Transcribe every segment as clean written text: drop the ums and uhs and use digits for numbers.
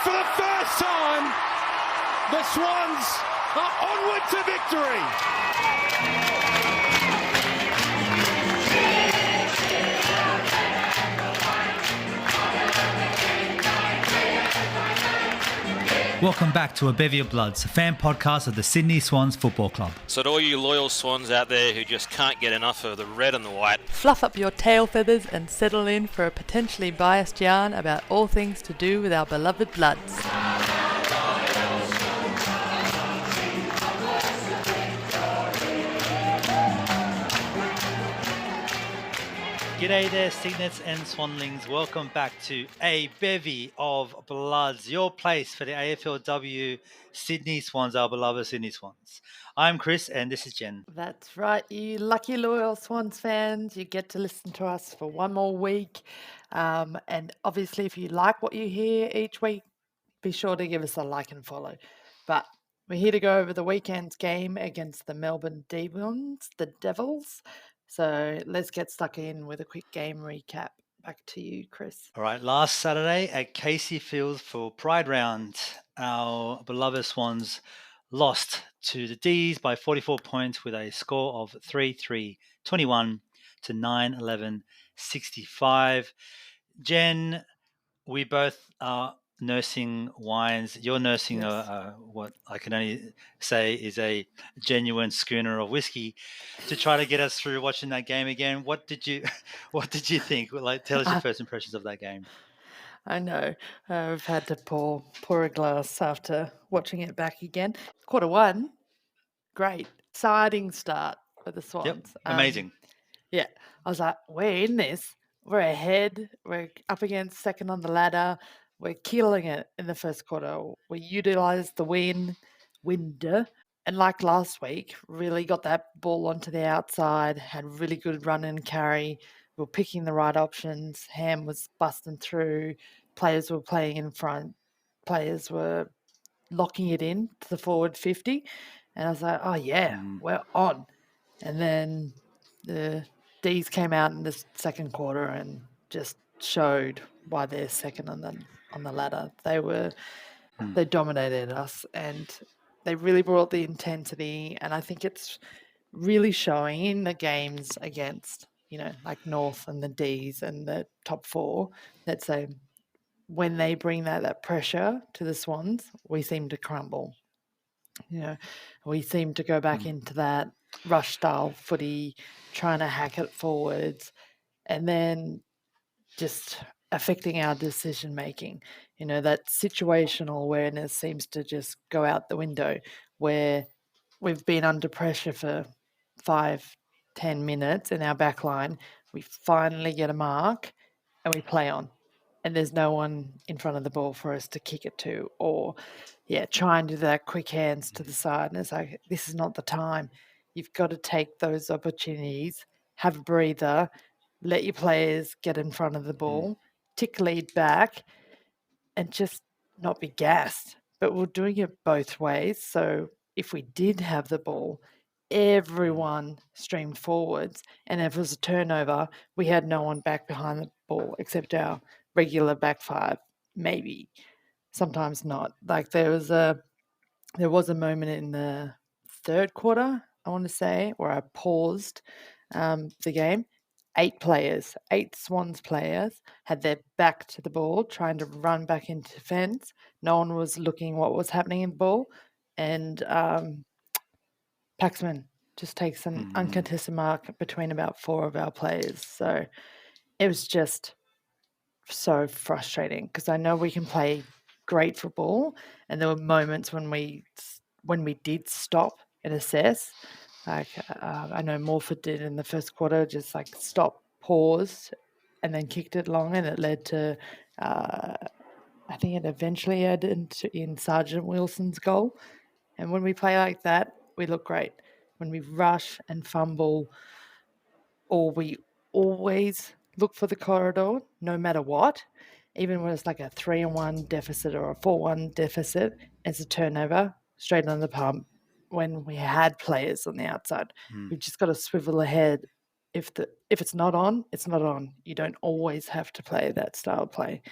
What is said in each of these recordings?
for the first time, the Swans are onward to victory. Welcome back to A Bevy of Bloods, a fan podcast of the Sydney Swans Football Club. So to all you loyal Swans out there who just can't get enough of the red and the white, fluff up your tail feathers and settle in for a potentially biased yarn about all things to do with our beloved Bloods. G'day there, Cygnets and Swanlings. Welcome back to A Bevy of Bloods, your place for the AFLW Sydney Swans, our beloved Sydney Swans. I'm Chris and this is Jen. That's right, you lucky loyal Swans fans. You get to listen to us for one more week. And obviously, if you like what you hear each week, be sure to give us a like and follow. But we're here to go over the weekend's game against the Melbourne Demons, the Devils. So let's get stuck in with a quick game recap. Back to you, Chris. All right, last Saturday at Casey Field for Pride Round, our beloved Swans lost to the D's by 44 points with a score of 3-3-21 to 9-11-65. Jen, we both are nursing wines. You're nursing Yes. what I can only say is a genuine schooner of whiskey to try to get us through watching that game again. What did you think? Like, tell us your first impressions of that game. I know. I've had to pour a glass after watching it back again. Quarter one, great. Exciting start for the Swans. Yep, amazing. Yeah. I was like, we're in this. We're ahead. We're up against second on the ladder. We're killing it in the first quarter. We utilised the wind, and like last week, really got that ball onto the outside, had really good run and carry. We were picking the right options. Ham was busting through. Players were playing in front. Players were locking it in to the forward 50. And I was like, oh, yeah, we're on. And then the D's came out in the second quarter and just showed why they're second on the ladder. They dominated us and they really brought the intensity, and I think it's really showing in the games against, like North and the D's and the top four, that say when they bring that pressure to the Swans, we seem to crumble. We seem to go back into that rush style footy, trying to hack it forwards, and then just affecting our decision making. That situational awareness seems to just go out the window, where we've been under pressure for 5-10 minutes in our back line. We finally get a mark and we play on. And there's no one in front of the ball for us to kick it to, or try and do that quick hands to the side. And it's like, this is not the time. You've got to take those opportunities, have a breather, let your players get in front of the ball, tick lead back, and just not be gassed. But we're doing it both ways. So if we did have the ball, everyone streamed forwards. And if it was a turnover, we had no one back behind the ball except our regular back five, maybe. Sometimes not. Like there was a moment in the third quarter, I want to say, where I paused the game. 8 Swans players had their back to the ball, trying to run back into defence. No one was looking what was happening in the ball. And Paxman just takes an uncontested mark between about 4 of our players. So it was just so frustrating, because I know we can play great football, and there were moments when we did stop and assess. Like I know Morford did in the first quarter, just like stop, pause, and then kicked it long, and it led to, I think it eventually ended in Sergeant Wilson's goal. And when we play like that, we look great. When we rush and fumble, or we always look for the corridor, no matter what, even when it's like a 3-1 deficit or a 4-1 deficit, it's a turnover, straight on the pump. When we had players on the outside, we've just got to swivel ahead. If it's not on, it's not on. You don't always have to play that style of play.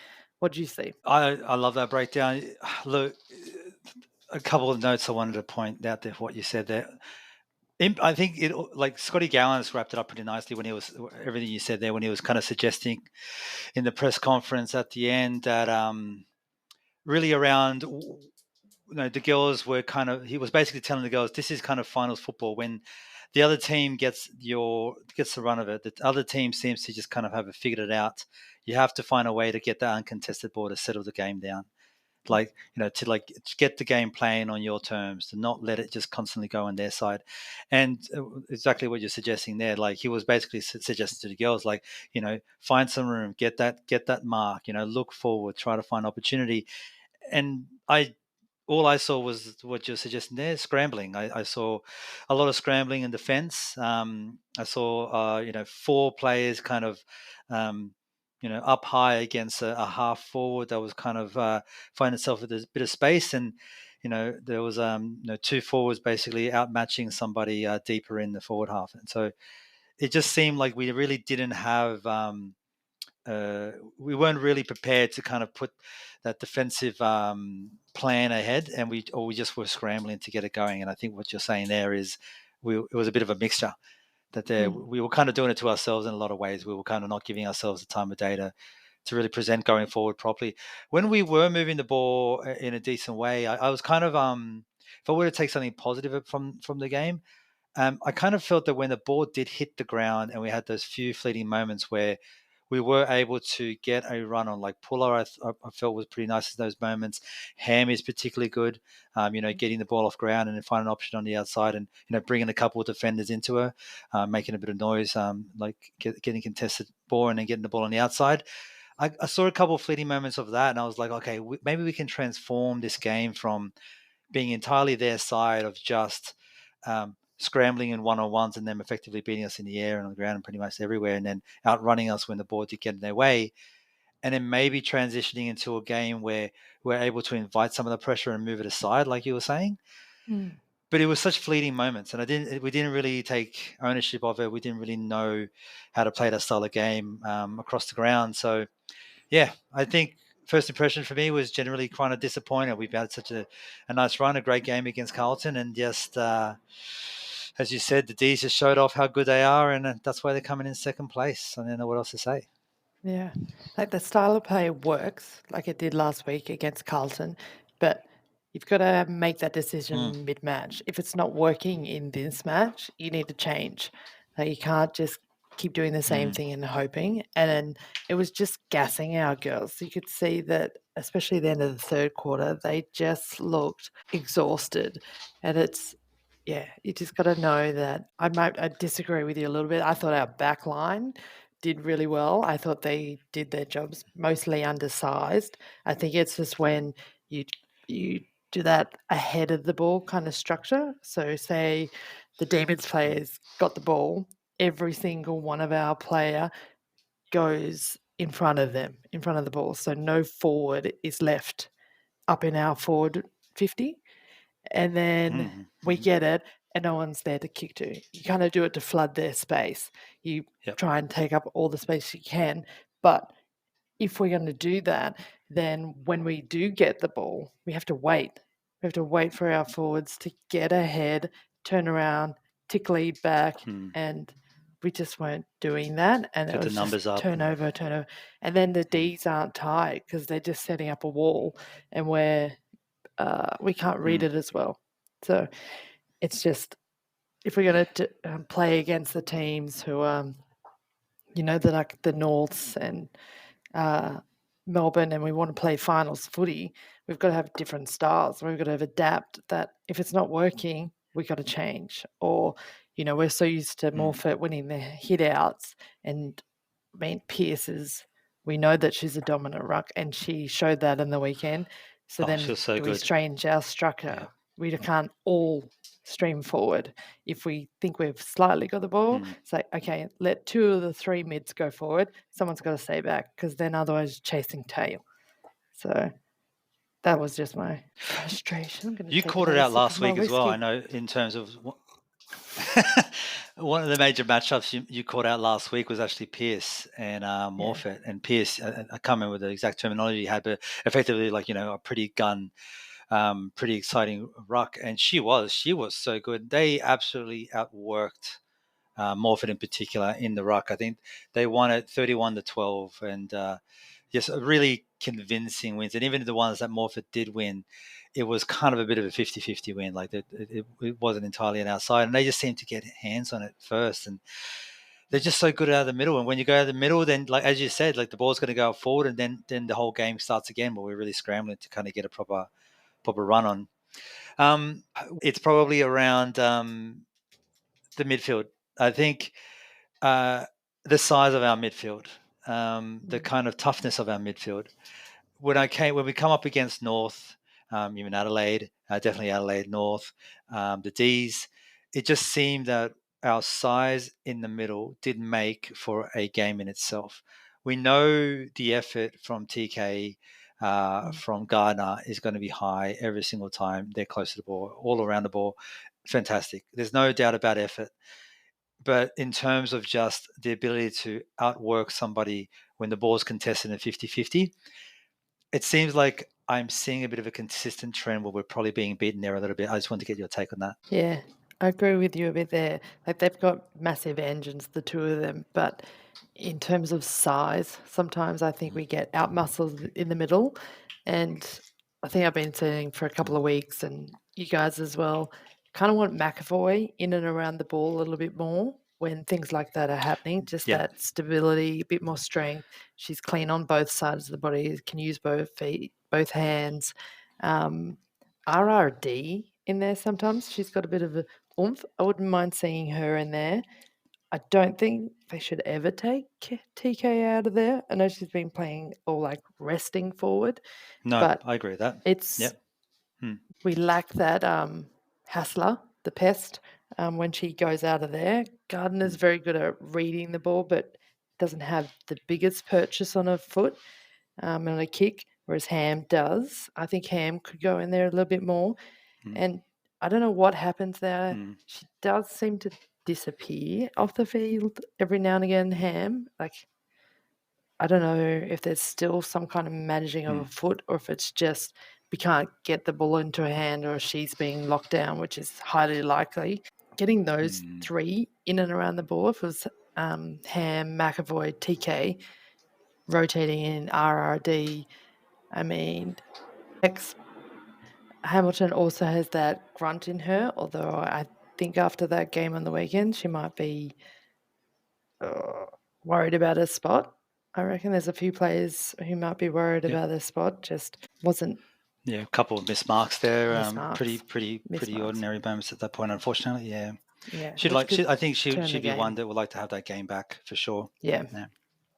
What do you see? I love that breakdown. Look, a couple of notes I wanted to point out there for what you said there. I think it like Scotty Gallant's wrapped it up pretty nicely when he was everything you said there when he was kind of suggesting in the press conference at the end that really around the girls were he was basically telling the girls this is kind of finals football when the other team gets the run of it. The other team seems to just kind of have figured it out. You have to find a way to get that uncontested ball to settle the game down. To get the game playing on your terms, to not let it just constantly go on their side. And exactly what you're suggesting there, like he was basically suggesting to the girls, like, find some room, get that mark, look forward, try to find opportunity. And all I saw was what you're suggesting there, scrambling. I saw a lot of scrambling in defense. I saw, 4 players kind of, up high against a half forward that was kind of find itself with a bit of space. And, there was, 2 forwards basically outmatching somebody deeper in the forward half. And so it just seemed like we really didn't have, we weren't really prepared to kind of put that defensive plan ahead, and we just were scrambling to get it going. And I think what you're saying there is it was a bit of a mixture that we were kind of doing it to ourselves in a lot of ways. We were kind of not giving ourselves the time of day to really present going forward properly. When we were moving the ball in a decent way, I was kind of if I were to take something positive from the game, I kind of felt that when the ball did hit the ground and we had those few fleeting moments where we were able to get a run on, like Puller, I felt was pretty nice in those moments. Ham is particularly good, getting the ball off ground and then find an option on the outside and, bringing a couple of defenders into her, making a bit of noise, getting contested ball and then getting the ball on the outside. I saw a couple of fleeting moments of that and I was like, okay, maybe we can transform this game from being entirely their side of just scrambling in one-on-ones and them effectively beating us in the air and on the ground and pretty much everywhere, and then outrunning us when the ball did get in their way, and then maybe transitioning into a game where we're able to invite some of the pressure and move it aside, like you were saying. But it was such fleeting moments, and we didn't really take ownership of it. We didn't really know how to play that style of game across the ground. So, yeah, I think first impression for me was generally kind of disappointed. We've had such a nice run, a great game against Carlton, and just as you said, the D's just showed off how good they are, and that's why they're coming in second place. I don't know what else to say. Yeah, like the style of play works like it did last week against Carlton, but you've got to make that decision mid-match. If it's not working in this match, you need to change. Like you can't just keep doing the same thing and hoping. And then it was just gassing our girls. You could see that, especially at the end of the third quarter, they just looked exhausted. And you just got to know that I disagree with you a little bit. I thought our back line did really well. I thought they did their jobs mostly undersized. I think it's just when you do that ahead of the ball kind of structure. So say the Demons players got the ball, every single one of our player goes in front of them, in front of the ball. So no forward is left up in our forward 50. And then we get it and no one's there to kick to. You kind of do it to flood their space. You try and take up all the space you can. But if we're going to do that, then when we do get the ball, we have to wait. We have to wait for our forwards to get ahead, turn around, tick lead back, and we just weren't doing that. And Get it was the numbers just up. turnover. And then the Ds aren't tight because they're just setting up a wall and we can't read it as well. So it's just, if we're going to play against the teams who, that like the Norths and Melbourne, and we want to play finals footy, we've got to have different styles. We've got to adapt that. If it's not working, we've got to change. Or, we're so used to Morfitt winning the hit outs, and Pierce we know that she's a dominant ruck, and she showed that in the weekend. So then do we change our structure? Yeah. We can't all stream forward. If we think we've slightly got the ball, say, okay, let 2 of the 3 mids go forward. Someone's got to stay back because then otherwise chasing tail. So that was just my frustration. You called it out last week as well, I know, in terms of One of the major matchups you called out last week was actually Pierce and Morfitt. And Pierce, I can't remember the exact terminology he had, but effectively, like, a pretty pretty exciting ruck. And she was so good. They absolutely outworked Morfitt in particular in the ruck. I think they won it 31-12, and just a really convincing wins. And even the ones that Morfitt did win, it was kind of a bit of a 50-50 win. Like it wasn't entirely on our side, and they just seemed to get hands on it first. And they're just so good out of the middle. And when you go out of the middle, then, like as you said, like the ball's going to go forward, and then the whole game starts again. But we're really scrambling to kind of get a proper run on. It's probably around the midfield. I think the size of our midfield, the kind of toughness of our midfield. When we come up against North, even Adelaide, definitely Adelaide North, the D's, it just seemed that our size in the middle didn't make for a game in itself. We know the effort from TK, from Gardner is going to be high every single time they're close to the ball, all around the ball. Fantastic. There's no doubt about effort. But in terms of just the ability to outwork somebody when the ball's contested in 50-50, it seems like I'm seeing a bit of a consistent trend where we're probably being beaten there a little bit. I just want to get your take on that. Yeah, I agree with you a bit there. Like they've got massive engines, the two of them, but in terms of size, sometimes I think we get out muscled in the middle. And I think I've been saying for a couple of weeks, and you guys as well, kind of want McAvoy in and around the ball a little bit more when things like that are happening. Just Yeah. that stability, a bit more strength. She's clean on both sides of the body, can use both feet, both hands. RRD in there sometimes. She's got a bit of a oomph. I wouldn't mind seeing her in there. I don't think they should ever take TK out of there. I know she's been playing all like resting forward, No, but I agree with that. it's Yep. we lack that Hassler, the pest, when she goes out of there. Gardner's very good at reading the ball, but doesn't have the biggest purchase on her foot and a kick, whereas Ham does. I think Ham could go in there a little bit more. And I don't know what happens there. She does seem to disappear off the field every now and again, Ham. Like, I don't know if there's still some kind of managing of a foot or if it's just we can't get the ball into her hand or she's being locked down, which is highly likely. Getting those three in and around the ball, if it was Ham, McAvoy, TK, rotating in RRD, I mean, Hamilton also has that grunt in her, although I think after that game on the weekend, she might be worried about her spot. I reckon there's a few players who might be worried about their spot. Just wasn't. Yeah, a couple of missed marks there. Mismarks. Pretty Mismarks. ordinary moments at that point, unfortunately. Yeah. Yeah, I think turn she'd the be one game. that would like to have that game back for sure. Yeah.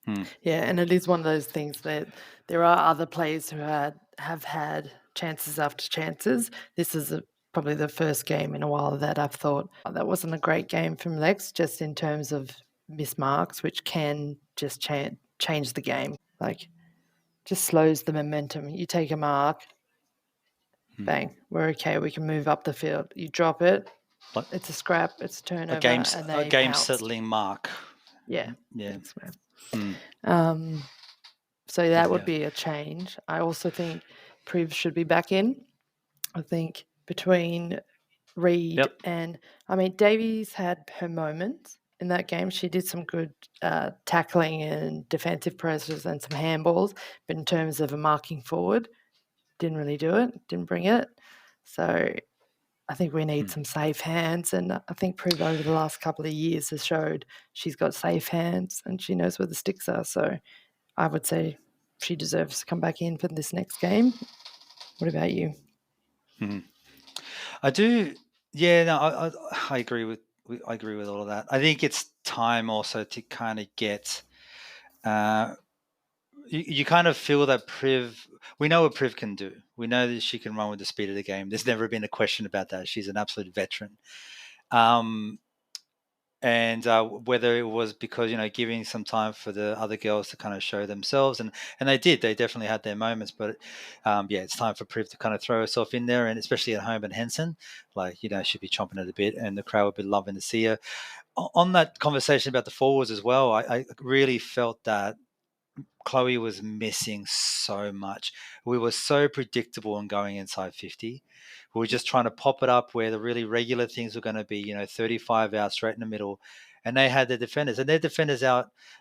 Yeah. Yeah, and it is one of those things that there are other players who have had chances after chances. This is probably the first game in a while that I've thought that wasn't a great game from Lex, just in terms of missed marks, which can just change the game. Like, just slows the momentum. You take a mark, bang, we're okay. We can move up the field. You drop it, it's a scrap, it's a turnover, and they a game pounce. settling mark. Yeah. Yeah. So that would be a change. I also think Priv should be back in. I think between Reed and, I mean, Davies had her moments in that game. She did some good tackling and defensive pressures and some handballs, but in terms of a marking forward, didn't really do it, didn't bring it. So I think we need some safe hands, and I think Priv over the last couple of years has showed she's got safe hands and she knows where the sticks are. So I would say she deserves to come back in for this next game. What about you? I do. Yeah, no, I agree with all of that. I think it's time also to kind of get. You kind of feel that Priv. We know what Priv can do. We know that she can run with the speed of the game. There's never been a question about that. She's an absolute veteran. and whether it was because giving some time for the other girls to kind of show themselves, and they definitely had their moments, but it's time for Priv to kind of throw herself in there, and especially at home at Henson, she'd be chomping at a bit, and the crowd would be loving to see her. On that conversation about the forwards as well, I really felt that Chloe was missing so much. We were so predictable in going inside 50. We were just trying to pop it up where the really regular things were going to be, 35 out straight in the middle. And they had their defenders, and their defenders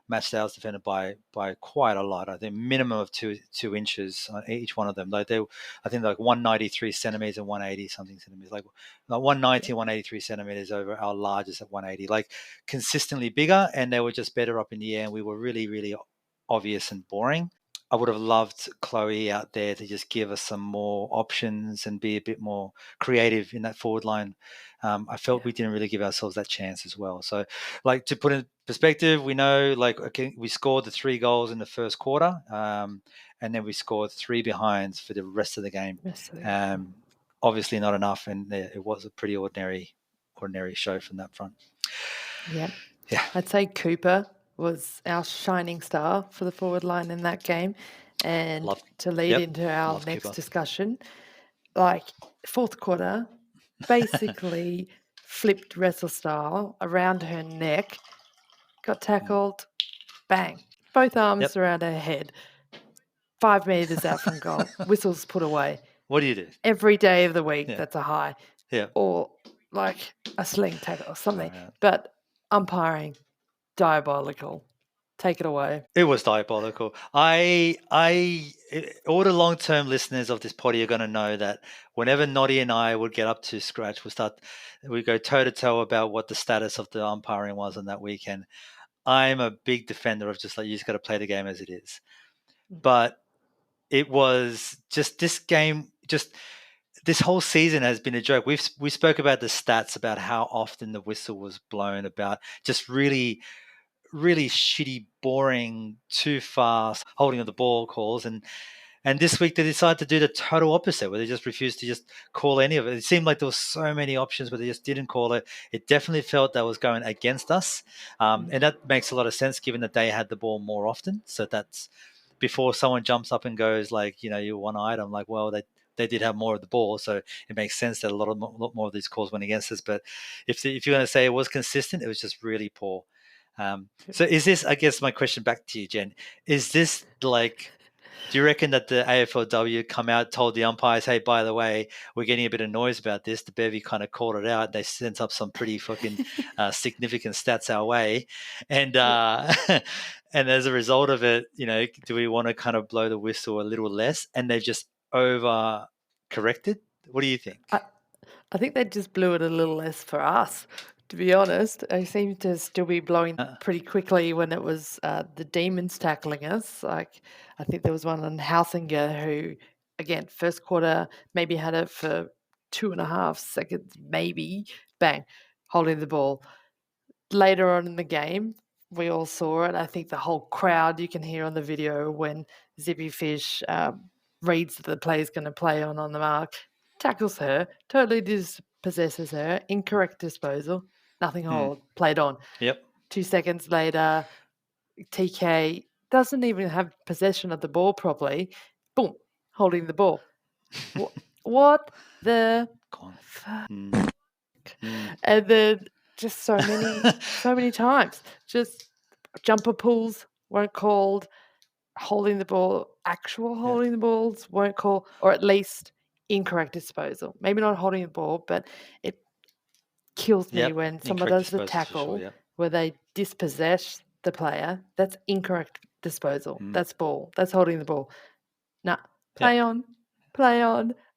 matched ours defended by quite a lot. I think minimum of two inches on each one of them. I think 193 centimeters and 180 something centimeters, like 190 and 183 centimeters over our largest at 180, like consistently bigger. And they were just better up in the air, and we were really, really obvious and boring. I would have loved Chloe out there to just give us some more options and be a bit more creative in that forward line. I felt we didn't really give ourselves that chance as well. So, to put in perspective, we know, we scored the 3 goals in the first quarter, and then we scored 3 behinds for the rest of the game. Obviously not enough, and it was a pretty ordinary show from that front. Yeah. Yeah. I'd say Cooper was our shining star for the forward line in that game. And to lead into our next Cooper. discussion, fourth quarter, basically flipped wrestle style around her neck, got tackled, bang, both arms around her head, 5 meters out from goal, whistles put away. What do you do? Every day of the week, that's a high. Yeah. Or a sling tackle or something. But umpiring, diabolical. Take it away. It was diabolical. All the long-term listeners of this potty are going to know that whenever Noddy and I would get up to scratch, we go toe-to-toe about what the status of the umpiring was on that weekend. I'm a big defender of just you just got to play the game as it is. But it was just this game, this whole season has been a joke. We spoke about the stats about how often the whistle was blown, about just really, really shitty, boring, too fast holding of the ball calls, and this week they decided to do the total opposite, where they just refused to just call any of it. It seemed like there was so many options, but they just didn't call it. It definitely felt that was going against us, and that makes a lot of sense given that they had the ball more often. So that's before someone jumps up and goes you're one-eyed. I'm like, well, they did have more of the ball, so it makes sense that a lot more of these calls went against us. But if you're going to say it was consistent, it was just really poor. So is this, I guess my question back to you, Jen, is this do you reckon that the AFLW come out, told the umpires, hey, by the way, we're getting a bit of noise about this? The bevy kind of called it out. They sent up some pretty fucking significant stats our way. And and as a result of it, do we want to kind of blow the whistle a little less? And they've just over-corrected? What do you think? I think they just blew it a little less for us, to be honest. I seem to still be blowing pretty quickly when it was the Demons tackling us. I think there was one on Hausinger who, again, first quarter, maybe had it for 2.5 seconds, maybe, bang, holding the ball. Later on in the game, we all saw it. I think the whole crowd, you can hear on the video when Zippy Fish reads that the player's going to play on the mark, tackles her, totally dispossesses her, incorrect disposal, nothing hold, played on. 2 seconds later, TK doesn't even have possession of the ball properly. Boom, holding the ball. What the fuck? And then just so many times, just jumper pulls weren't called, holding the ball, actual holding the balls weren't called, or at least incorrect disposal. Maybe not holding the ball, but it kills me when someone does the tackle where they dispossess the player. That's incorrect disposal. That's ball. That's holding the ball. Nah, play on.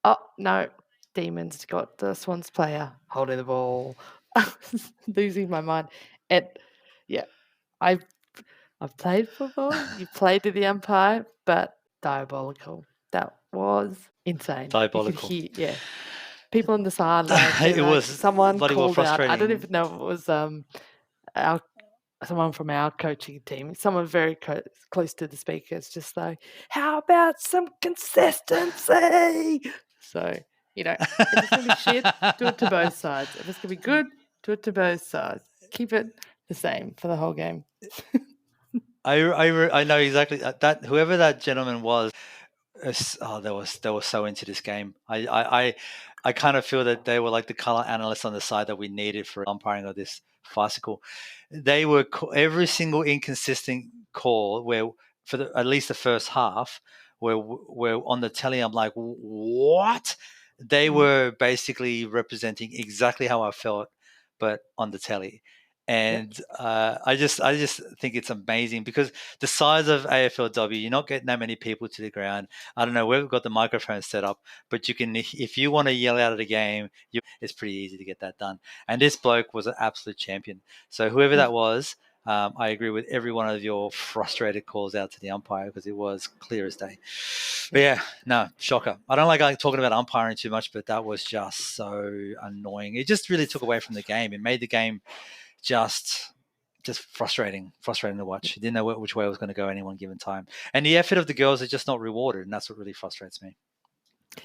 Oh, no. Demons got the Swans player holding the ball. Losing my mind. And I've played football. You played to the umpire, but diabolical. That was insane. Diabolical. You could hear, people on the sideline. It was someone called out. I don't frustrating. even know if it was someone from our coaching team. Someone very close to the speakers. Just like, how about some consistency? So if it's gonna be shit, do it to both sides. If it's gonna be good, do it to both sides. keep it the same for the whole game. I know exactly that whoever that gentleman was. They were so into this game. I kind of feel that they were like the color analysts on the side that we needed for umpiring of this farcical. They were every single inconsistent call where for at least the first half where on the telly I'm like, what? They were basically representing exactly how I felt, but on the telly. And I just think it's amazing because the size of AFLW, you're not getting that many people to the ground. I don't know, we've got the microphone set up, but you can, if you want to yell out at a game, it's pretty easy to get that done. And this bloke was an absolute champion. So whoever that was, I agree with every one of your frustrated calls out to the umpire because it was clear as day. But yeah, no, shocker. I don't like talking about umpiring too much, but that was just so annoying. It just really took away from the game. It made the game just frustrating to watch. You didn't know which way it was going to go at any one given time. And the effort of the girls is just not rewarded, and that's what really frustrates me.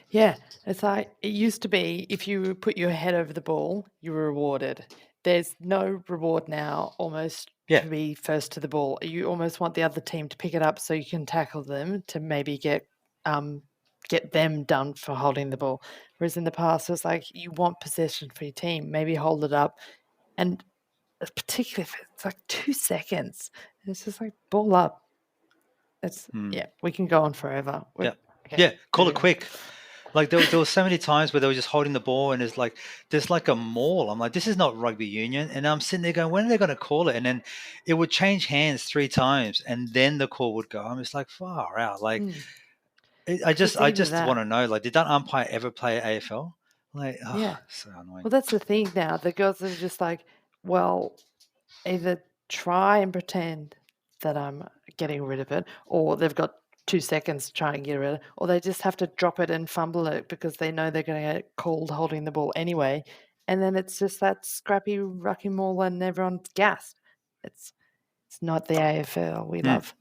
Yeah, it's like it used to be if you put your head over the ball, you were rewarded. There's no reward now almost to be first to the ball. You almost want the other team to pick it up so you can tackle them to maybe get them done for holding the ball. Whereas in the past, it was like you want possession for your team, maybe hold it up. And particularly if it's like 2 seconds, it's just like ball up. It's we can go on forever. Call it quick. Like there were so many times where they were just holding the ball and there's like a maul. I'm like, this is not rugby union. And I'm sitting there going, when are they going to call it? And then it would change hands 3 times and then the call would go. I'm just like, far out. Like I just want to know, like, did that umpire ever play AFL? Like, so annoying. Well, that's the thing now. The girls are just like, well, either try and pretend that I'm getting rid of it, or they've got 2 seconds to try and get rid of it, or they just have to drop it and fumble it because they know they're going to get called holding the ball anyway. And then it's just that scrappy rucking maul and everyone's gassed. It's not the AFL we love.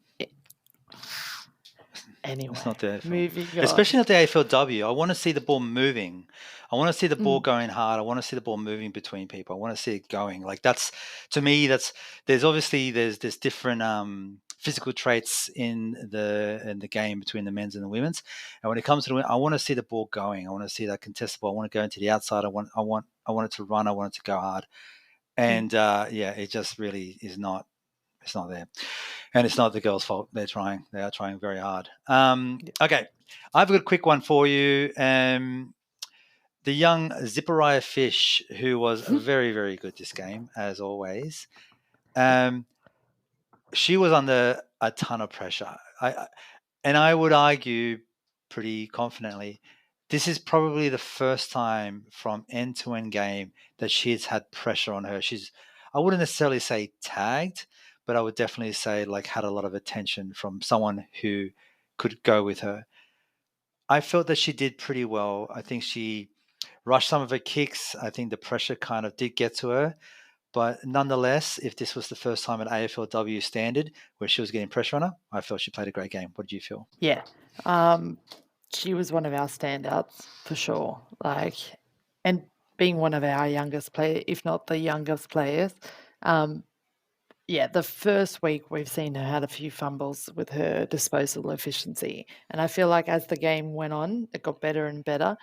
Anyway, it's not the AFL. Moving on. Especially not the AFLW. I want to see the ball moving. I want to see the ball going hard. I want to see the ball moving between people. I want to see it going. Like that's, to me, there's obviously there's different physical traits in the game between the men's and the women's. And when it comes to I want to see the ball going. I want to see that contestable. I want to go into the outside. I want it to run. I want it to go hard. And it just really is not. It's not there. And it's not the girls' fault. They're trying. They are trying very hard. Okay. I've got a quick one for you. The young Zipporah Fish, who was very, very good this game, as always. She was under a ton of pressure. I would argue pretty confidently, this is probably the first time from end-to-end game that she's had pressure on her. I wouldn't necessarily say tagged, but I would definitely say like had a lot of attention from someone who could go with her. I felt that she did pretty well. I think she rushed some of her kicks. I think the pressure kind of did get to her. But nonetheless, if this was the first time at AFLW standard where she was getting pressure on her, I felt she played a great game. What did you feel? Yeah. She was one of our standouts for sure. Like, and being one of our youngest players, if not the youngest players, the first week we've seen her had a few fumbles with her disposal efficiency. And I feel like as the game went on, it got better and better.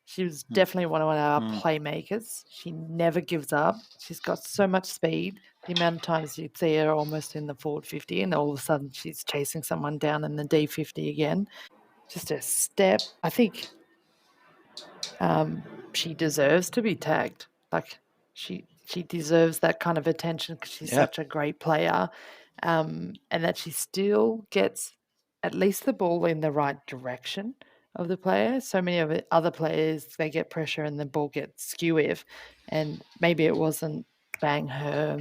She was definitely one of our playmakers. She never gives up. She's got so much speed. The amount of times you'd see her almost in the forward 50 and all of a sudden she's chasing someone down in the D50 again. Just a step. I think she deserves to be tagged. Like she deserves that kind of attention because she's such a great player, and that she still gets at least the ball in the right direction of the player. So many of the other players, they get pressure and the ball gets skew-if, and maybe it wasn't bang her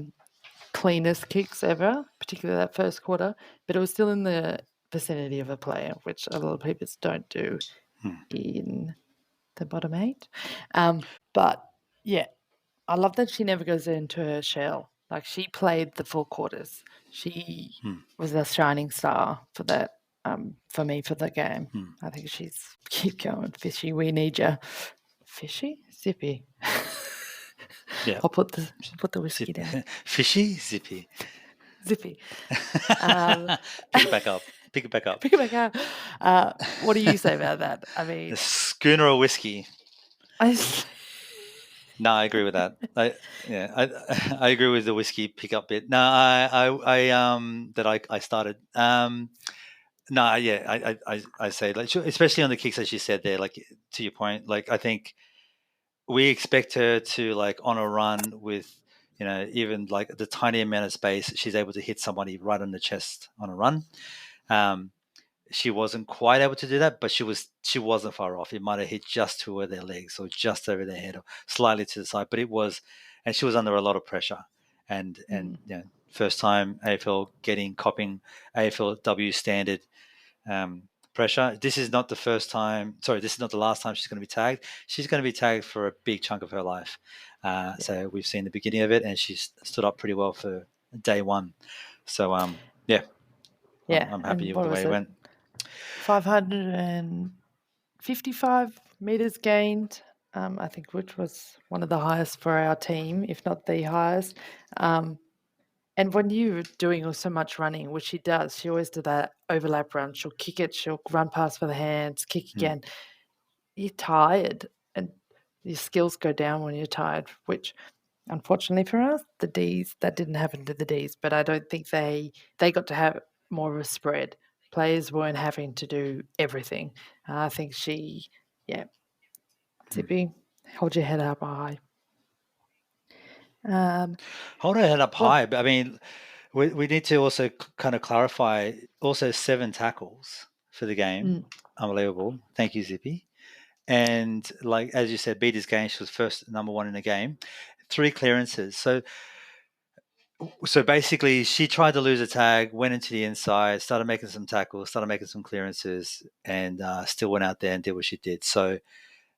cleanest kicks ever, particularly that first quarter, but it was still in the vicinity of a player, which a lot of people don't do in the bottom 8. But yeah, I love that she never goes into her shell. Like she played the full quarters. She was a shining star for that. For me, for the game. I think she's keep going, Fishy. We need you, Fishy, Zippy. Yeah. I'll put the whiskey down. Fishy, zippy. Zippy. Pick it back up. Pick it back up. Pick it back up. What do you say about that? I mean, The schooner of whiskey. No, I agree with that. I agree with the whiskey pickup bit. No, I started. No, yeah, I say, like, especially on the kicks, as you said there, like, to your point, like, I think we expect her to, like, on a run with, even like the tiny amount of space, she's able to hit somebody right on the chest on a run. She wasn't quite able to do that, but she wasn't far off. It might have hit just to their legs or just over their head or slightly to the side, but it was, and she was under a lot of pressure. And first time AFL copping AFLW standard pressure. This is not the first time. Sorry, this is not the last time she's going to be tagged. She's going to be tagged for a big chunk of her life. So we've seen the beginning of it, and she's stood up pretty well for day one. So yeah, I'm happy with the way it went. 555 meters gained, I think, which was one of the highest for our team, if not the highest. And when you're doing so much running, which she does, she always does that overlap run. She'll kick it, she'll run past for the hands, kick again. You're tired, and your skills go down when you're tired, which unfortunately for us, the Ds, that didn't happen to the Ds, but I don't think they got to have more of a spread. Players weren't having to do everything. I think Zippy, hold your head up high. Hold her head up high, but I mean, we need to also kind of clarify. Also, 7 tackles for the game, unbelievable. Thank you, Zippy. And, like, as you said, beat his game. She was first number 1 in the game. 3 clearances. So basically, she tried to lose a tag, went into the inside, started making some tackles, started making some clearances, and still went out there and did what she did. So,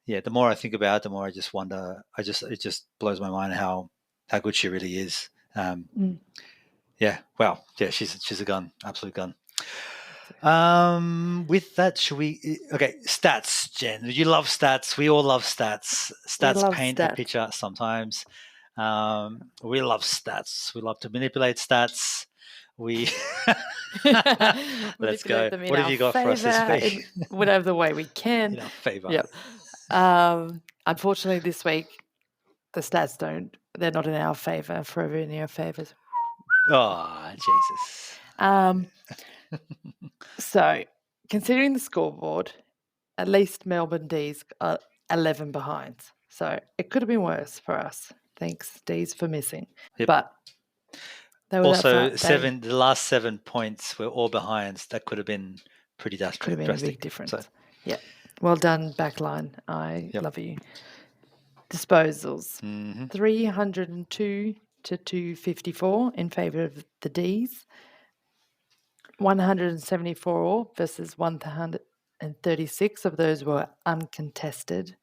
yeah, the more I think about it, the more I just wonder. It just blows my mind how good she really is. Yeah, wow. Yeah, she's a gun, absolute gun. With that, should we? Okay, stats, Jen. You love stats. We all love stats. Stats paint a picture sometimes. We love stats. We love to manipulate stats. Let's go. What have you got for us this week? Whatever the way we can. In our favor. Yep. Unfortunately, this week the stats they're not in our favor. Forever in our favors. Oh, Jesus. So, considering the scoreboard, at least Melbourne D's are 11 behind. So it could have been worse for us. Thanks, D's, for missing. Yep. But they were also the last 7 points were all behinds. That could have been pretty drastic. Could have been a big difference. So. Yeah. Well done, backline. I love you. Disposals. 302 to 254 in favour of the D's. 174 versus 136 of those were uncontested.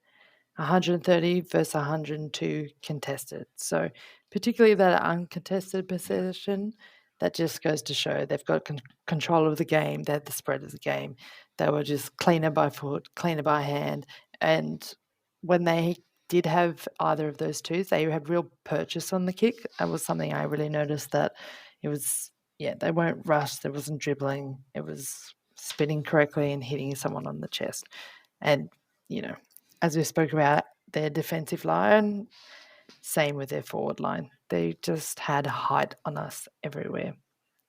130 versus 102 contested. So particularly that uncontested possession, that just goes to show they've got control of the game. They had the spread of the game. They were just cleaner by foot, cleaner by hand. And when they did have either of those twos, they had real purchase on the kick. That was something I really noticed, that it was, they weren't rushed. There wasn't dribbling. It was spinning correctly and hitting someone on the chest. And, as we spoke about, their defensive line, same with their forward line. They just had height on us everywhere.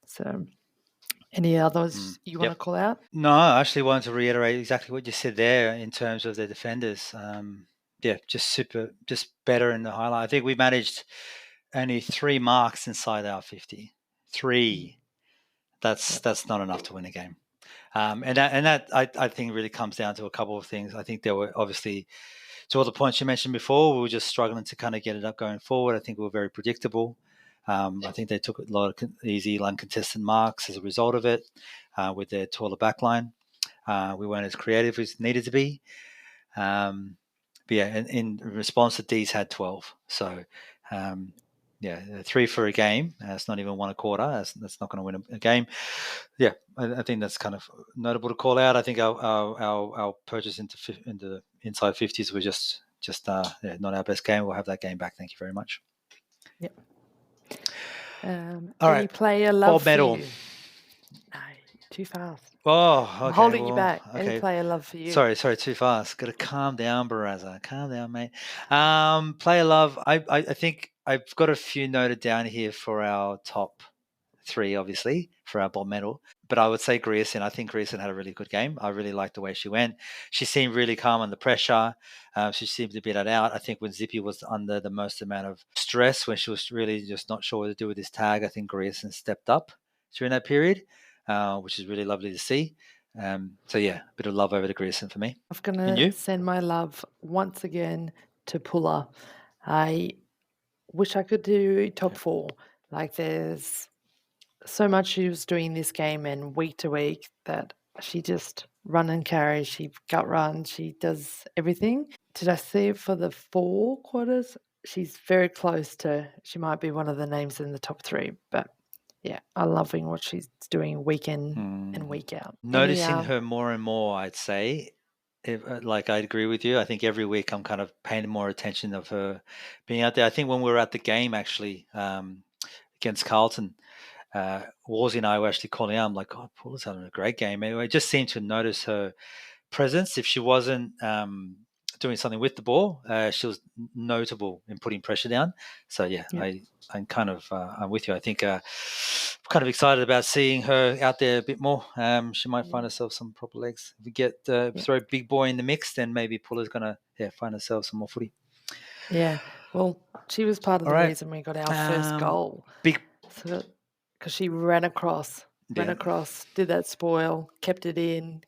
So, any others you want to call out? No, I actually wanted to reiterate exactly what you said there in terms of the defenders. Just better in the highlight. I think we managed only 3 marks inside our 50. 3. That's not enough to win a game. And that I think really comes down to a couple of things. I think there were obviously, to all the points you mentioned before, we were just struggling to kind of get it up going forward. I think we were very predictable. I think they took a lot of easy uncontested marks as a result of it with their taller backline. We weren't as creative as needed to be. But in response, the D's had 12. So, 3 for a game. It's not even 1 a quarter. That's not going to win a game. Yeah, I think that's kind of notable to call out. I think our purchase into inside 50s were just just not our best game. We'll have that game back. Thank you very much. Yep. All Any right. player love Bob for Medal. you? No, too fast. Oh, okay. I'm holding you well, back. Any Okay. player love for you? Sorry, too fast. Got to calm down, Barazza. Calm down, mate. Player love. I think I've got a few noted down here for our top 3, obviously, for our Bob Medal. But I would say Grierson. I think Grierson had a really good game. I really liked the way she went. She seemed really calm under pressure. She seemed to beat it out. I think when Zippy was under the most amount of stress, when she was really just not sure what to do with this tag, I think Grierson stepped up during that period, which is really lovely to see. So yeah, a bit of love over to Grierson for me. I'm going And you? to send my love once again to Puller. I wish I could do top 4. Like, there's so much she was doing this game and week to week that she just run and carry, she gut run, she does everything. Did I see it for the 4 quarters? She's very close to, she might be one of the names in the top 3, but yeah, I'm loving what she's doing week in and week out. Noticing her more and more, I'd say. Like, I agree with you. I think every week I'm kind of paying more attention of her being out there. I think when we were at the game, actually, against Carlton, Warzy and I were actually calling out. I'm like, God, Paula's having a great game. Anyway, I just seemed to notice her presence. If she wasn't doing something with the ball, she was notable in putting pressure down. So yeah, I'm kind of I'm with you. I think kind of excited about seeing her out there a bit more. She might find herself some proper legs. If we get throw Big Boy in the mix, then maybe Paula's gonna find herself some more footy. Yeah, well, she was part of the reason we got our first goal. Because she ran across, did that spoil, kept it in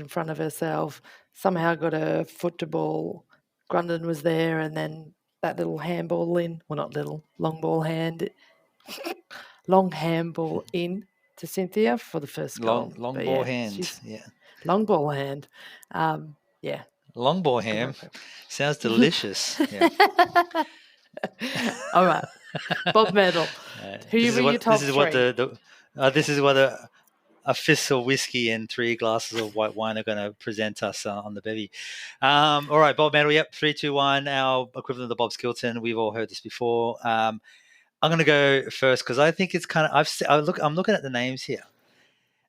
front of herself, somehow got her foot to ball. Grundon was there, and then that little handball in, well, not little, long handball in to Cynthia for the first goal. Long ball hand, long ball hand, yeah. Long ball ham sounds delicious. Yeah. All right, Bob Medal. Who were your top 3? This is what a fist of whiskey and 3 glasses of white wine are going to present us on the bevy. All right, Bob Medal. Yep, 3, 2, 1. Our equivalent of Bob Skilton. We've all heard this before. I'm going to go first because I think it's kind of. I'm looking at the names here,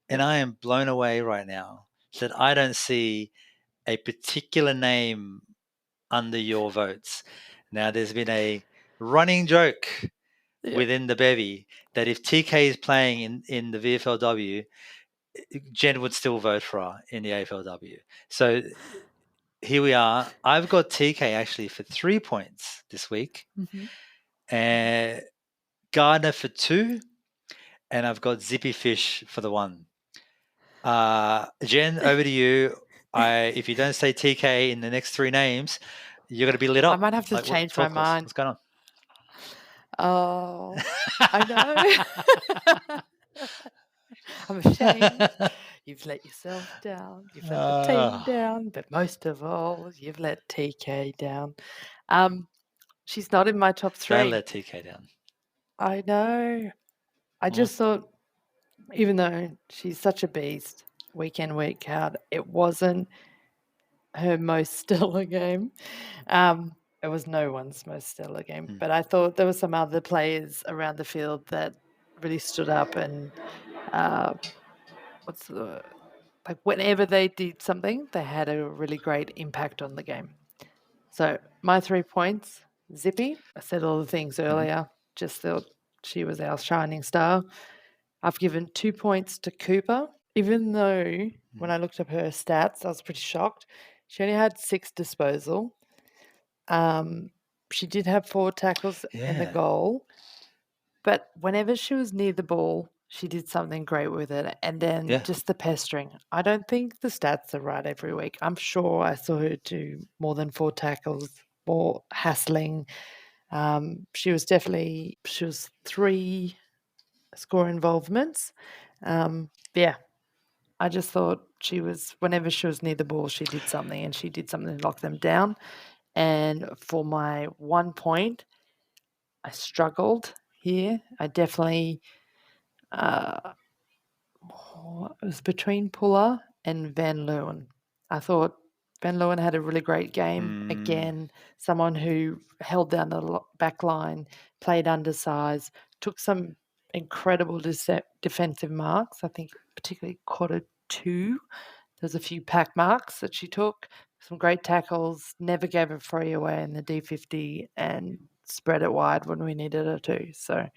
and I am blown away right now that I don't see a particular name under your votes. Now, there's been a running joke within the bevy that if TK is playing in the VFLW, Jen would still vote for her in the AFLW. So here we are. I've got TK actually for 3 points this week, and Gardner for 2, and I've got Zippy Fish for the 1. Jen, over to you. If you don't say TK in the next 3 names, you're going to be lit up. I might have to change my mind. What's going on? Oh, I know. I'm ashamed. You've let yourself down. You've let the team down. But most of all, you've let TK down. She's not in my top 3. Don't let TK down. I know. I just thought, even though she's such a beast, week in, week out, it wasn't her most stellar game. It was no one's most stellar game. But I thought there were some other players around the field that really stood up and whenever they did something, they had a really great impact on the game. So my 3 points, Zippy. I said all the things earlier. Just thought she was our shining star. I've given 2 points to Cooper, even though when I looked up her stats, I was pretty shocked. She only had 6 disposal. She did have 4 tackles in the goal, but whenever she was near the ball, she did something great with it. And then just the pestering. I don't think the stats are right every week. I'm sure I saw her do more than 4 tackles, more hassling. She was 3 score involvements. I just thought whenever she was near the ball, she did something, and she did something to lock them down. And for my 1 point, I struggled here. I definitely, it was between Puller and Van Leeuwen. I thought Van Leeuwen had a really great game. Again, someone who held down the back line, played undersized, took some incredible defensive marks. I think particularly quarter 2. There's a few pack marks that she took, some great tackles, never gave a free away in the D50 and spread it wide when we needed her to. So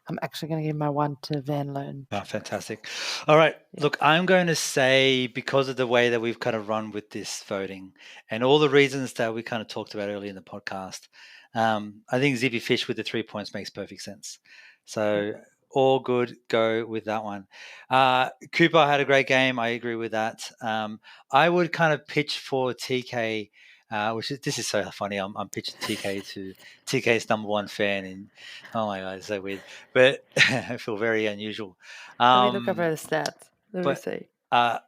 I'm actually going to give my 1 to Van Leeuwen. Oh, fantastic. All right. Yeah. Look, I'm going to say, because of the way that we've kind of run with this voting and all the reasons that we kind of talked about earlier in the podcast, I think Zippy Fish with the 3 points makes perfect sense. So all good. Go with that one. Cooper had a great game. I agree with that. I would kind of pitch for TK, this is so funny. I'm pitching TK to TK's number 1 fan, and oh my god, it's so weird. But I feel very unusual. Let me look over the stats. Let me see. I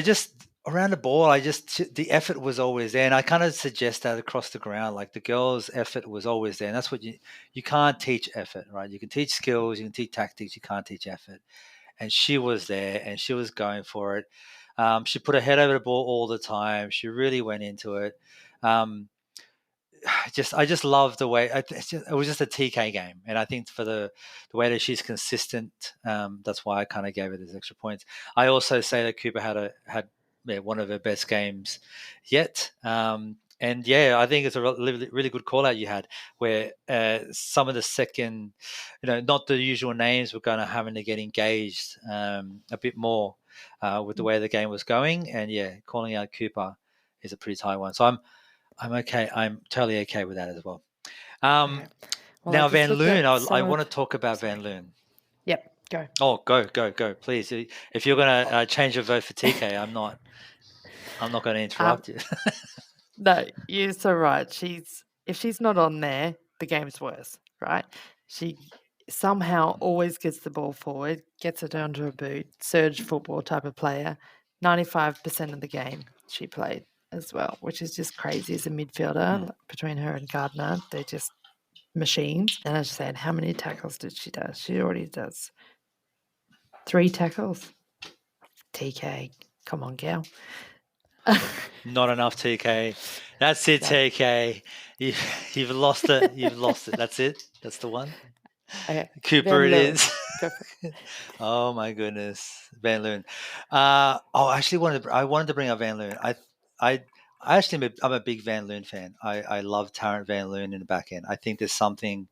just around the ball, the effort was always there, and I kind of suggest that across the ground, like the girls' effort was always there, and that's what you can't teach effort, right? You can teach skills, you can teach tactics, you can't teach effort, and she was there, and she was going for it. She put her head over the ball all the time. She really went into it. I just love the way it was just a TK game, and I think for the way that she's consistent, that's why I kind of gave her those extra points. I also say that Cooper had one of her best games yet, and yeah, I think it's a really good call out you had, where some of the second, not the usual names, were kind of having to get engaged a bit more with the way the game was going, and yeah, calling out Cooper is a pretty tight one. So I'm okay. I'm totally okay with that as well. Okay. Well, now, Van Leeuwen, I want to talk about Van Leeuwen. Yep, go. Oh, go, please. If you're going to change your vote for TK, I'm not going to interrupt you. No, you're so right. If she's not on there, the game's worse, right? She somehow always gets the ball forward, gets it onto her boot, surge football type of player. 95% of the game she played as well, which is just crazy as a midfielder. Between her and Gardner, they're just machines. And as I said, how many tackles did she do? She already does 3 tackles. TK, come on, gal. Not enough, TK. That's it, TK. You've lost it. You've lost it. That's it. That's the one. Okay. Cooper, it is. Oh my goodness, Van Leeuwen. Actually, I wanted to bring up Van Leeuwen. I'm a big Van Leeuwen fan. I love Tarrant Van Leeuwen in the back end. I think there's something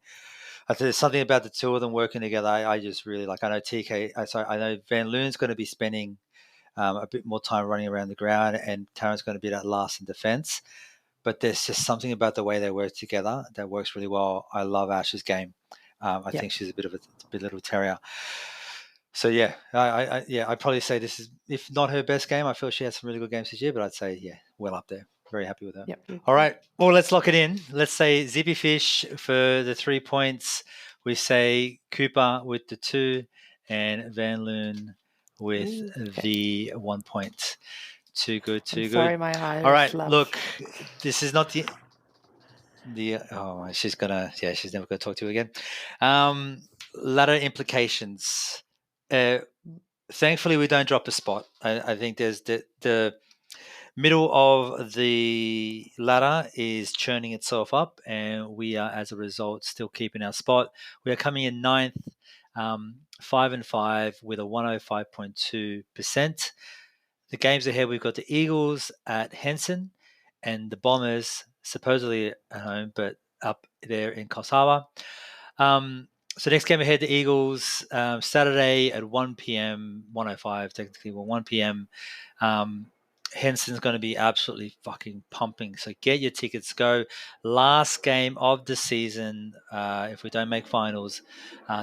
about the two of them working together. I just really like. I know I know Van Leeuwen's going to be spending a bit more time running around the ground, and Tarrant's going to be that last in defense. But there's just something about the way they work together that works really well. I love Ash's game. I think she's a bit of a little terrier. So yeah, I'd probably say this is, if not her best game. I feel she had some really good games this year, but I'd say well up there. Very happy with her. Yep. All right, well, let's lock it in. Let's say Zippy Fish for the 3 points. We say Cooper with the 2, and Van Leeuwen with the 1 point. Too good. Sorry, my eyes. All right, look, this is not she's never gonna talk to you again. Ladder implications. Thankfully, we don't drop a spot. I think there's the middle of the ladder is churning itself up, and we are, as a result, still keeping our spot. We are coming in 9th, 5-5 with a 105.2%. The games ahead, we've got the Eagles at Henson and the Bombers supposedly at home, but up there in Kosawa. So next game ahead, the Eagles, Saturday at 1 p.m, 1:05 technically, 1 p.m. Henson's going to be absolutely fucking pumping. So get your tickets, go. Last game of the season if we don't make finals.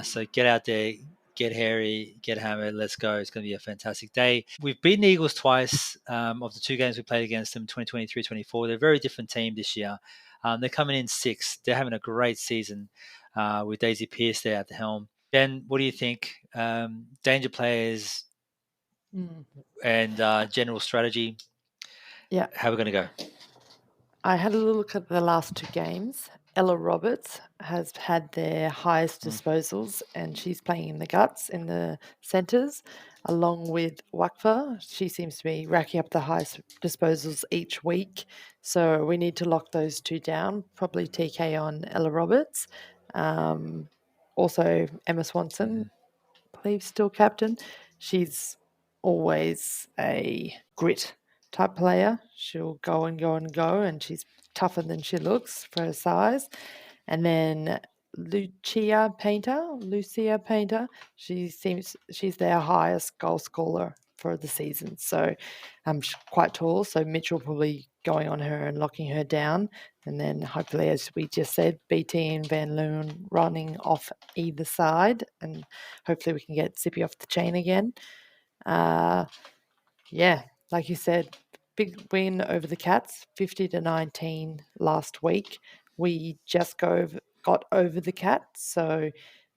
So get out there, get hairy, get hammered. Let's go. It's going to be a fantastic day. We've beaten the Eagles twice of the 2 games we played against them, 2023-24. They're a very different team this year. They're coming in 6th. They're having a great season with Daisy Pearce there at the helm. Ben, what do you think? Danger players and general strategy. Yeah. How are we going to go? I had a little look at the last 2 games, Ella Roberts has had their highest disposals, and she's playing in the guts in the centres, along with Wakfa. She seems to be racking up the highest disposals each week. So we need to lock those two down, probably TK on Ella Roberts. Also, Emma Swanson, I believe, still captain. She's always a grit type player. She'll go and go and go, and she's tougher than she looks for her size. And then Lucia Painter, she's their highest goal scorer for the season. So she's quite tall. So Mitchell probably going on her and locking her down. And then hopefully, as we just said, BT and Van Loon running off either side. And hopefully we can get Zippy off the chain again. Yeah, like you said, big win over the Cats, 50-19 last week. We just got over the Cats, so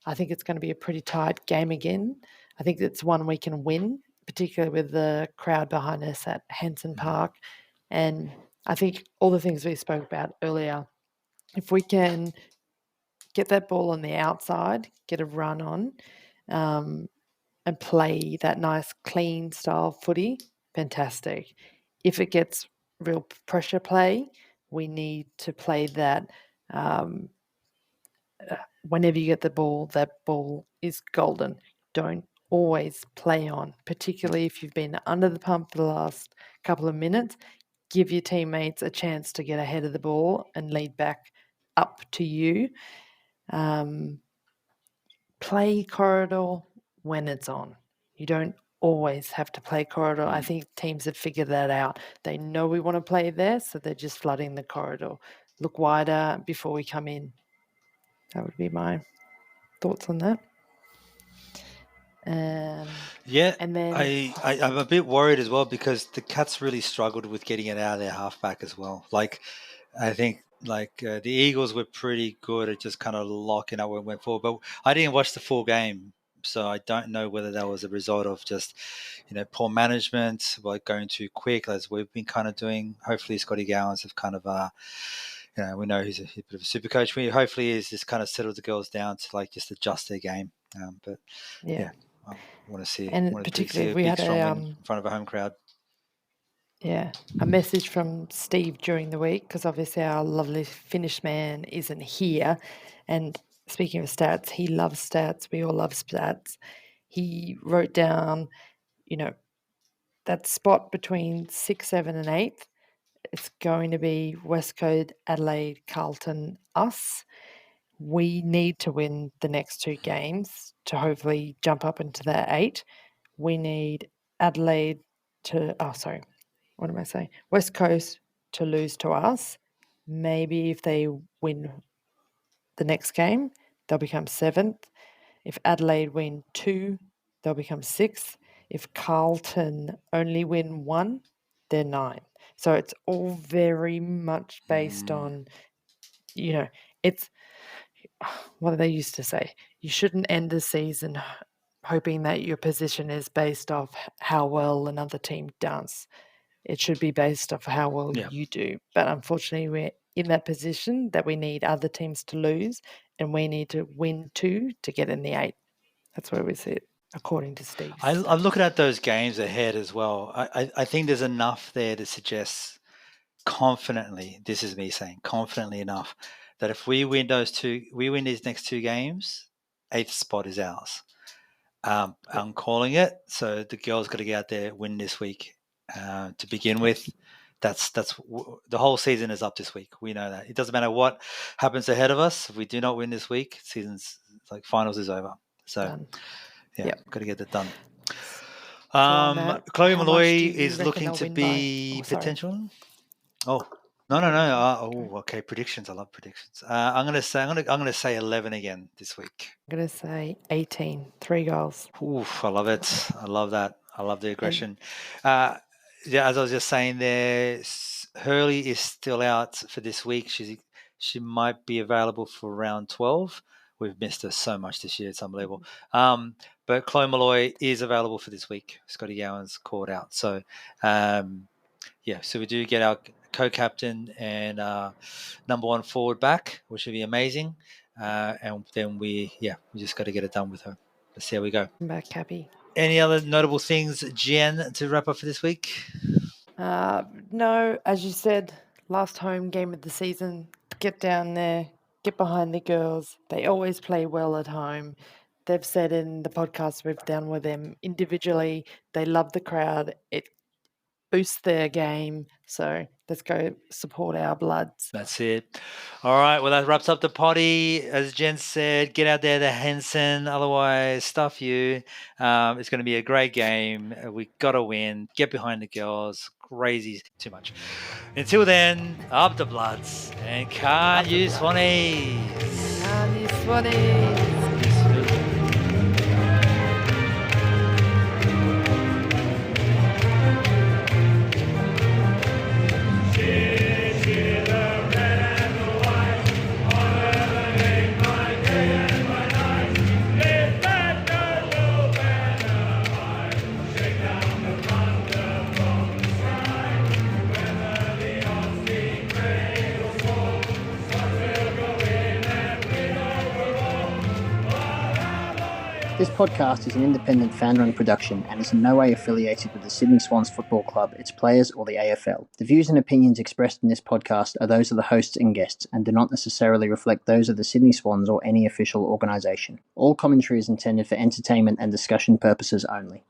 I think it's going to be a pretty tight game again. I think it's one we can win, particularly with the crowd behind us at Henson Park. And I think all the things we spoke about earlier, if we can get that ball on the outside, get a run on, and play that nice clean style footy, fantastic. If it gets real pressure play, we need to play that. Whenever you get the ball, that ball is golden. Don't always play on, particularly if you've been under the pump for the last couple of minutes. Give your teammates a chance to get ahead of the ball and lead back up to you. Play corridor when it's on. You don't always have to play corridor. I think teams have figured that out. They know we want to play there, so they're just flooding the corridor. Look wider before we come in. That would be my thoughts on that. Yeah, and then I'm a bit worried as well because the Cats really struggled with getting it out of their halfback as well. Like, I think the Eagles were pretty good at just kind of locking up when we went forward. But I didn't watch the full game, so I don't know whether that was a result of just, poor management, like going too quick, as we've been kind of doing. Hopefully, Scotty Gowans have kind of, we know he's a bit of a super coach. Hopefully, he's just kind of settled the girls down to just adjust their game. But yeah. I want to see, and particularly we had in front of a home crowd. Yeah, a message from Steve during the week, because obviously our lovely Finnish man isn't here. And speaking of stats, he loves stats. We all love stats. He wrote down, that spot between 6, 7, and 8th. It's going to be West Coast, Adelaide, Carlton, us. We need to win the next 2 games to hopefully jump up into that 8. We need Adelaide to, what am I saying? West Coast to lose to us. Maybe if they win the next game, they'll become 7th. If Adelaide win 2, they'll become 6th. If Carlton only win 1, they're 9th. So it's all very much based on, it's what do they used to say? You shouldn't end the season hoping that your position is based off how well another team does. It should be based off how well you do. But unfortunately, we're in that position that we need other teams to lose, and we need to win 2 to get in the 8. That's where we sit, according to Steve. I'm looking at those games ahead as well. I think there's enough there to suggest confidently, this is me saying confidently enough, that if we win these next 2 games, 8th spot is ours. I'm calling it. So the girls got to get out there, win this week. To begin with, that's the whole season is up this week. We know that. It doesn't matter what happens ahead of us. If we do not win this week, season's finals is over. So got to get that done. Chloe Malloy is looking to be potential. Oh, no. Okay. Predictions. I love predictions. I'm gonna say 11 again this week. I'm gonna say 18. 3 goals. Oof, I love it. I love that. I love the aggression. As I was just saying there, Hurley is still out for this week. She might be available for round 12. We've missed her so much this year. It's unbelievable. But Chloe Malloy is available for this week. Scotty Gowan's called out. So, so we do get our co-captain and number one forward back, which would be amazing. And then we just got to get it done with her. Let's see how we go. I'm back happy. Any other notable things, Jen, to wrap up for this week? No, as you said, last home game of the season. Get down there, get behind the girls. They always play well at home. They've said in the podcast we've done with them individually, they love the crowd. It boosts their game. So let's go support our Bloods. That's it. All right. Well, that wraps up the potty. As Jen said, get out there to Henson. Otherwise, stuff you. It's going to be a great game. We got to win. Get behind the girls. Crazy. Too much. Until then, up the Bloods. And can't you Swannies? And you Swannies. This podcast is an independent fan-run production and is in no way affiliated with the Sydney Swans Football Club, its players, or the AFL. The views and opinions expressed in this podcast are those of the hosts and guests and do not necessarily reflect those of the Sydney Swans or any official organisation. All commentary is intended for entertainment and discussion purposes only.